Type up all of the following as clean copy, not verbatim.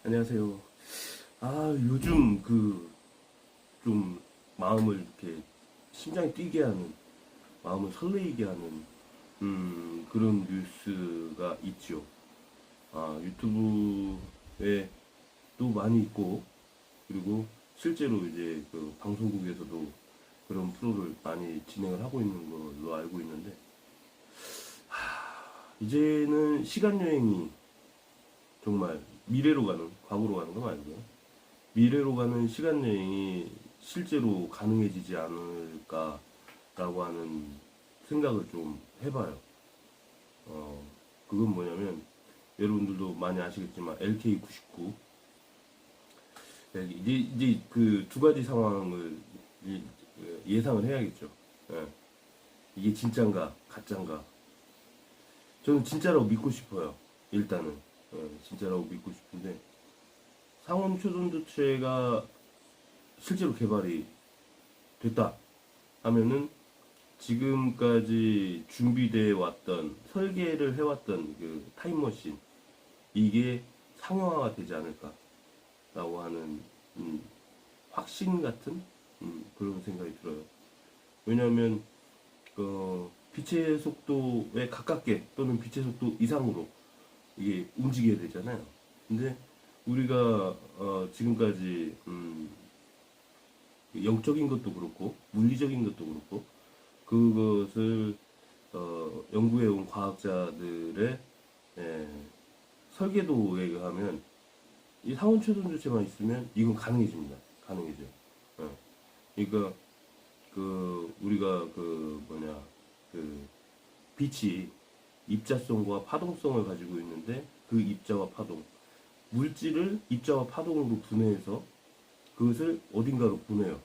안녕하세요. 요즘 좀 마음을 이렇게 심장이 뛰게 하는, 마음을 설레이게 하는, 그런 뉴스가 있죠. 유튜브에 또 많이 있고, 그리고 실제로 이제 그 방송국에서도 그런 프로를 많이 진행을 하고 있는 걸로 알고 있는데, 이제는 시간여행이 정말 미래로 가는, 과거로 가는 건 아니고요. 미래로 가는 시간 여행이 실제로 가능해지지 않을까라고 하는 생각을 좀 해봐요. 그건 뭐냐면, 여러분들도 많이 아시겠지만, LK99. 이제 그 두 가지 상황을 예상을 해야겠죠. 예. 이게 진짠가, 가짠가. 저는 진짜라고 믿고 싶어요. 일단은. 진짜라고 믿고 싶은데, 상온 초전도체가 실제로 개발이 됐다 하면은 지금까지 준비되어 왔던 설계를 해왔던 그 타임머신 이게 상용화가 되지 않을까라고 하는 확신 같은 그런 생각이 들어요. 왜냐하면 빛의 속도에 가깝게 또는 빛의 속도 이상으로 이게 움직여야 되잖아요. 근데 우리가 지금까지 영적인 것도 그렇고 물리적인 것도 그렇고 그것을 연구해온 과학자들의 예, 설계도에 의하면 이 상온초전 조체만 있으면 이건 가능해집니다. 가능해져요. 그러니까 우리가 그 빛이 입자성과 파동성을 가지고 있는데 그 입자와 파동 물질을 입자와 파동으로 분해해서 그것을 어딘가로 보내요.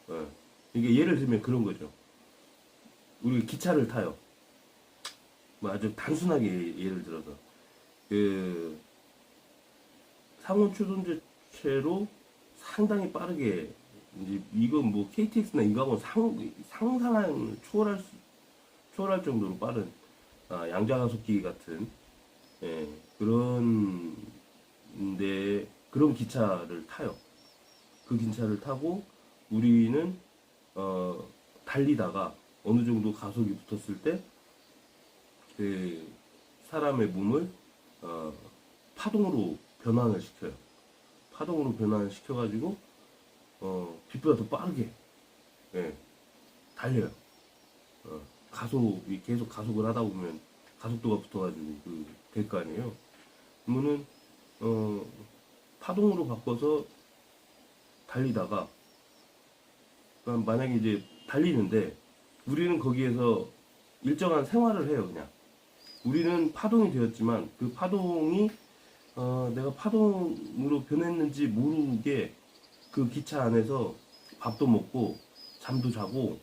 예. 이게 예를 들면 그런 거죠. 우리 기차를 타요. 뭐 아주 단순하게 예를 들어서 그 상온 추존제체로 상당히 빠르게 이제 이건 뭐 KTX나 이거하고 상상한 초월할 정도로 빠른 양자가속기 같은 그런 그런 기차를 타요. 그 기차를 타고 우리는 달리다가 어느 정도 가속이 붙었을 때 그 사람의 몸을 파동으로 변환을 시켜요. 파동으로 변환을 시켜가지고 빛보다 더 빠르게 달려요. 가속이 계속 가속을 하다 보면 가속도가 붙어가지고 될 거 아니에요. 그러면은 파동으로 바꿔서 달리다가 만약에 이제 달리는데 우리는 거기에서 일정한 생활을 해요. 그냥 우리는 파동이 되었지만 그 파동이 내가 파동으로 변했는지 모르게 그 기차 안에서 밥도 먹고 잠도 자고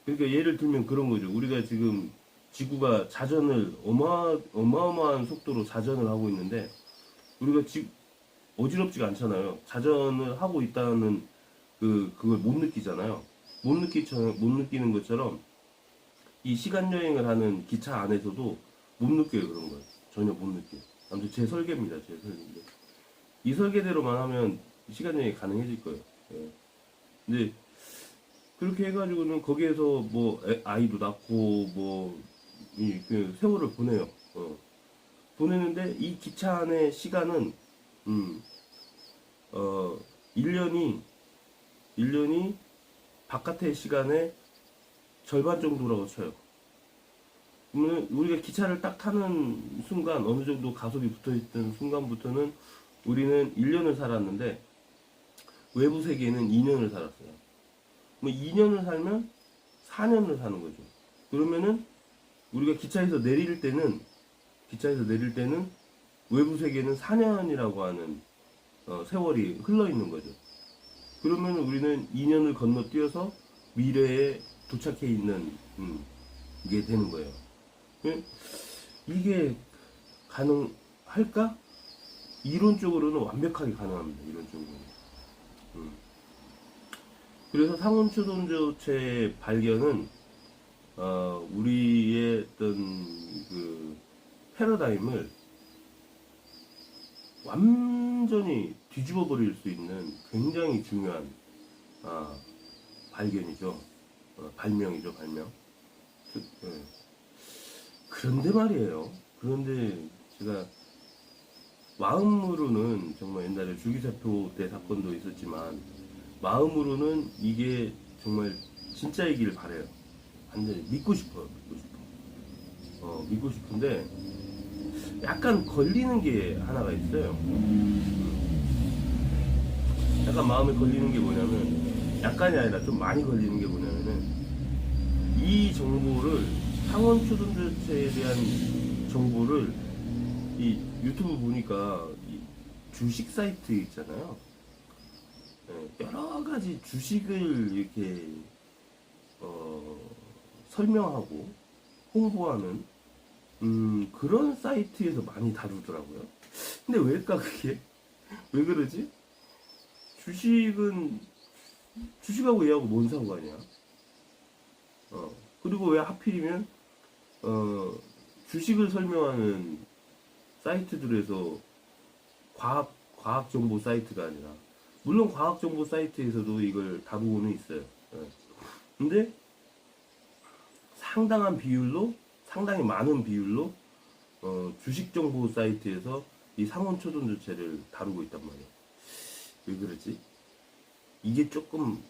그러니까 예를 들면 그런 거죠. 우리가 지금 지구가 자전을 어마어마한 속도로 자전을 하고 있는데 우리가 어지럽지가 않잖아요. 자전을 하고 있다는 그걸 못 느끼잖아요. 못 느끼는 것처럼 이 시간 여행을 하는 기차 안에서도 못 느껴요. 그런 걸 전혀 못 느껴요. 아무튼 제 설계입니다. 제 설계인데 이 설계대로만 하면 시간 여행이 가능해질 거예요. 예. 근데 그렇게 해가지고는 거기에서 뭐 아이도 낳고 그 세월을 보내요. 보내는데 이 기차 안의 시간은 음, 어, 1년이 바깥의 시간의 절반 정도라고 쳐요. 그러면 우리가 기차를 딱 타는 순간 어느 정도 가속이 붙어 있던 순간부터는 우리는 1년을 살았는데 외부 세계에는 2년을 살았어요. 뭐 2년을 살면 4년을 사는 거죠. 그러면은 우리가 기차에서 내릴 때는 외부 세계는 4년이라고 하는 세월이 흘러 있는 거죠. 그러면 우리는 2년을 건너뛰어서 미래에 도착해 있는 게 되는 거예요. 이게 가능할까? 이론적으로는 완벽하게 가능합니다. 이론적으로는. 그래서 상온초전조체의 발견은 우리의 어떤 그 패러다임을 완전히 뒤집어 버릴 수 있는 굉장히 중요한 발견이죠. 발명이죠, 발명. 예. 그런데 말이에요. 그런데 제가 마음으로는 정말 옛날에 줄기세포 때 사건도 있었지만 마음으로는 이게 정말 진짜이기를 바래요. 완전히 믿고 싶어요. 믿고 싶어. 믿고 싶은데 약간 걸리는 게 하나가 있어요. 약간 마음에 걸리는 게 뭐냐면 약간이 아니라 좀 많이 걸리는 게 뭐냐면은 이 정보를 상원초등조체에 대한 정보를 이 유튜브 보니까 이 주식 사이트 있잖아요. 예, 여러 가지 주식을 이렇게 설명하고 홍보하는 그런 사이트에서 많이 다루더라고요. 근데 왜일까 그게? 왜 그러지? 주식은 주식하고 얘하고 뭔 상관이야? 그리고 왜 하필이면 주식을 설명하는 사이트들에서 과학 정보 사이트가 아니라 물론 과학 정보 사이트에서도 이걸 다루고는 있어요. 예. 근데 상당히 많은 비율로 주식 정보 사이트에서 이 상온초전조체를 다루고 있단 말이에요. 왜 그러지? 이게 조금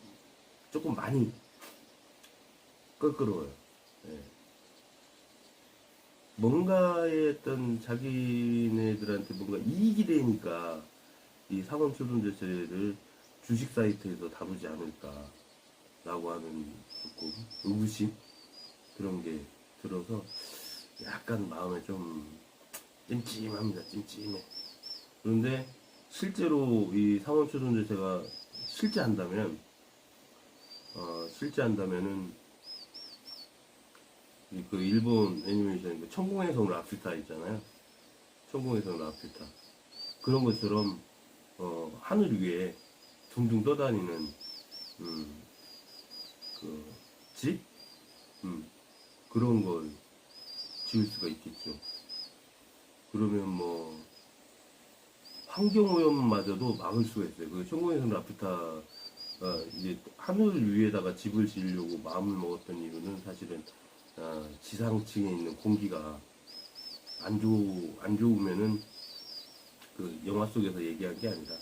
많이 껄끄러워요. 예. 뭔가에 어떤 자기네들한테 뭔가 이익이 되니까 이 상온초전조체를 주식 사이트에서 다루지 않을까라고 하는 조금 의구심 그런 게 들어서 약간 마음에 좀 찜찜합니다. 찜찜해. 그런데 실제로 이 상온초전조체가 실제한다면은 그 일본 애니메이션 그 천공의 성 라퓨타 있잖아요. 천공의 성 라퓨타 그런 것처럼 하늘 위에 둥둥 떠다니는 그 집 그런 걸 지을 수가 있겠죠. 그러면 뭐 환경오염마저도 막을 수가 있어요. 그 천공의 성 라퓨타가 이제 하늘 위에다가 집을 지으려고 마음을 먹었던 이유는 사실은 지상층에 있는 공기가 안 좋으면은 그 영화 속에서 얘기한 게 아니라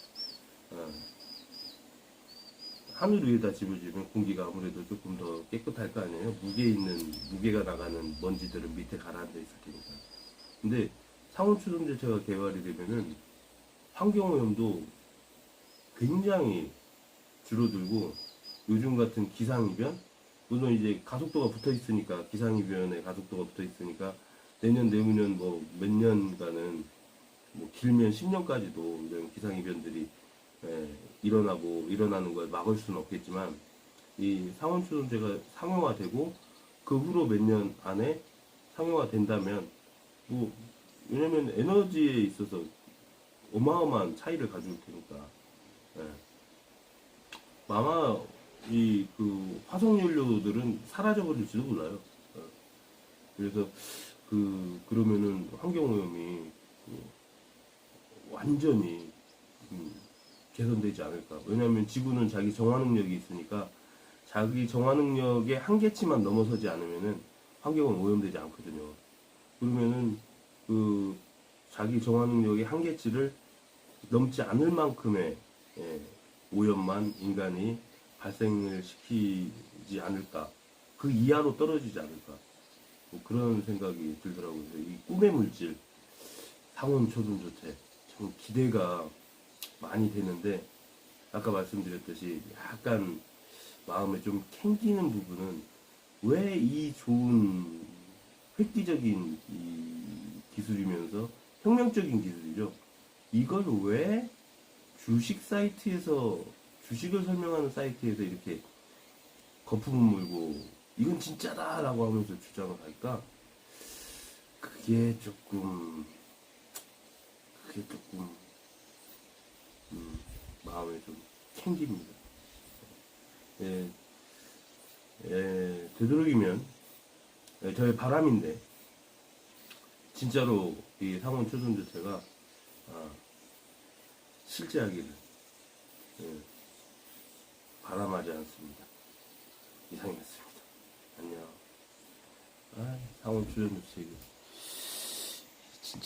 하늘 위에다 집을 지으면 공기가 아무래도 조금 더 깨끗할 거 아니에요. 무게가 나가는 먼지들은 밑에 가라앉아 있을 테니까. 근데 상온추정제체가 개발이 되면은 환경오염도 굉장히 줄어들고 요즘 같은 기상이변 물론 이제 가속도가 붙어 있으니까 기상이변에 가속도가 붙어 있으니까 내년 뭐 몇 년간은 뭐 길면 10년까지도 이런 기상이변들이 일어나는 걸 막을 수는 없겠지만 이 상온추정제가 상용화되고 그 후로 몇 년 안에 상용화된다면 뭐 왜냐면 에너지에 있어서 어마어마한 차이를 가져올 테니까 예. 아마 이 그 화석연료들은 사라져 버릴지도 몰라요. 그래서 그러면은 환경오염이 완전히 개선되지 않을까. 왜냐하면 지구는 자기 정화 능력이 있으니까 자기 정화 능력의 한계치만 넘어서지 않으면은 환경은 오염되지 않거든요. 그러면은 그 자기 정화 능력의 한계치를 넘지 않을 만큼의 오염만 인간이 발생을 시키지 않을까. 그 이하로 떨어지지 않을까. 뭐 그런 생각이 들더라고요. 이 꿈의 물질, 상온초등조태. 참 기대가 많이 되는데, 아까 말씀드렸듯이 약간 마음에 좀 캥기는 부분은 왜 이 좋은 획기적인 이 기술이면서 혁명적인 기술이죠. 이걸 왜 주식을 설명하는 사이트에서 이렇게 거품을 물고 이건 진짜다라고 하면서 주장을 할까? 그게 조금 마음에 좀 캥깁니다. 예, 되도록이면 저의 바람인데 진짜로 이 상온 초전조체가 실제하기를 바람하지 않습니다. 이상이었습니다. 안녕. 상원 출연주세요.